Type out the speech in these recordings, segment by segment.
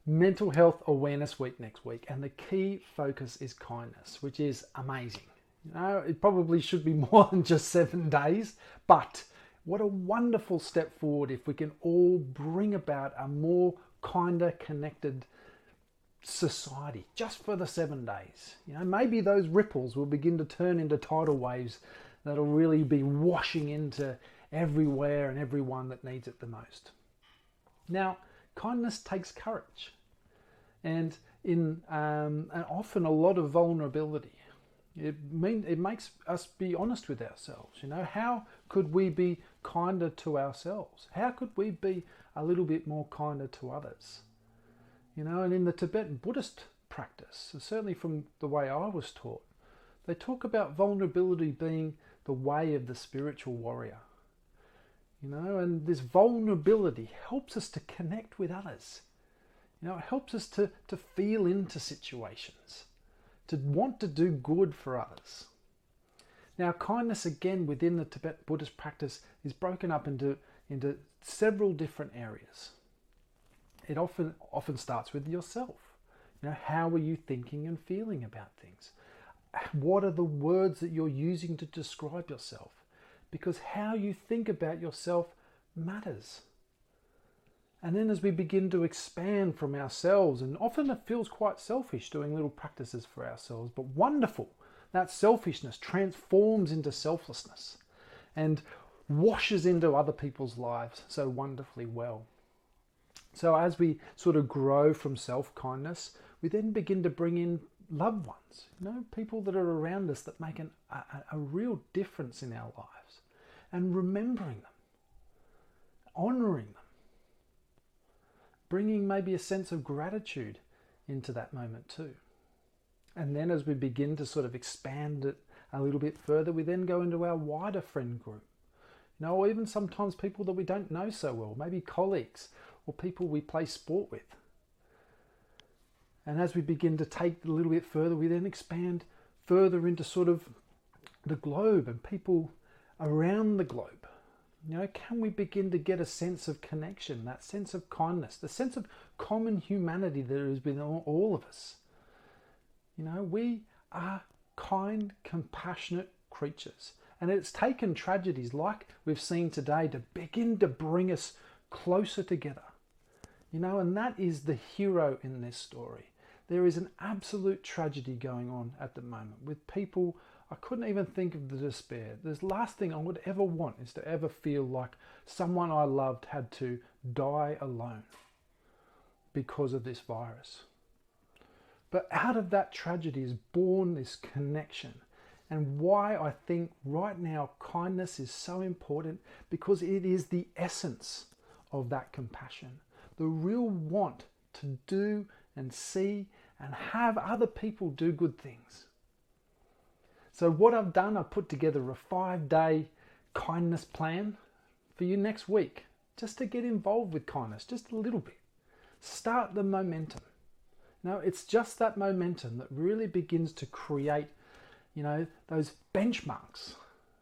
Mental Health Awareness Week next week, and the key focus is kindness, which is amazing. It probably should be more than just 7 days, but what a wonderful step forward if we can all bring about a more kinder, connected society just for the 7 days. Maybe those ripples will begin to turn into tidal waves that'll really be washing into everywhere and everyone that needs it the most. Now, kindness takes courage and often a lot of vulnerability. It makes us be honest with ourselves. How could we be kinder to ourselves? How could we be a little bit more kinder to others? And in the Tibetan Buddhist practice, certainly from the way I was taught, they talk about vulnerability being the way of the spiritual warrior. And this vulnerability helps us to connect with others. It helps us to feel into situations, to want to do good for others. Now, kindness, again, within the Tibetan Buddhist practice is broken up into several different areas. It often starts with yourself. How are you thinking and feeling about things? What are the words that you're using to describe yourself? Because how you think about yourself matters. And then as we begin to expand from ourselves, and often it feels quite selfish doing little practices for ourselves, but wonderful, that selfishness transforms into selflessness and washes into other people's lives so wonderfully well. So as we sort of grow from self-kindness, we then begin to bring in loved ones, people that are around us that make a real difference in our lives, and remembering them, honouring them, bringing maybe a sense of gratitude into that moment too. And then as we begin to sort of expand it a little bit further, we then go into our wider friend group. Or even sometimes people that we don't know so well, maybe colleagues or people we play sport with. And as we begin to take it a little bit further, we then expand further into sort of the globe and people around the globe. Can we begin to get a sense of connection, that sense of kindness, the sense of common humanity that has been all of us? We are kind, compassionate creatures. And it's taken tragedies like we've seen today to begin to bring us closer together. And that is the hero in this story. There is an absolute tragedy going on at the moment with people. I couldn't even think of the despair. The last thing I would ever want is to ever feel like someone I loved had to die alone because of this virus. But out of that tragedy is born this connection. And why I think right now kindness is so important, because it is the essence of that compassion. The real want to do and see and have other people do good things. So what I've done, I've put together a 5-day kindness plan for you next week, just to get involved with kindness, just a little bit. Start the momentum. It's just that momentum that really begins to create, those benchmarks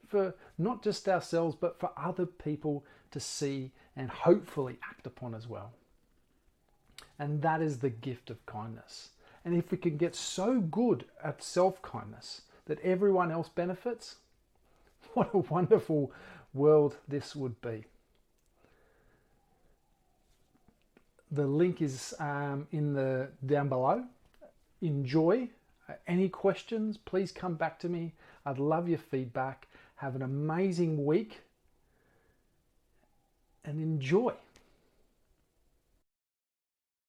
for not just ourselves, but for other people to see and hopefully act upon as well. And that is the gift of kindness. And if we can get so good at self-kindness that everyone else benefits, what a wonderful world this would be. The link is down below. Enjoy. Any questions, please come back to me. I'd love your feedback. Have an amazing week and enjoy.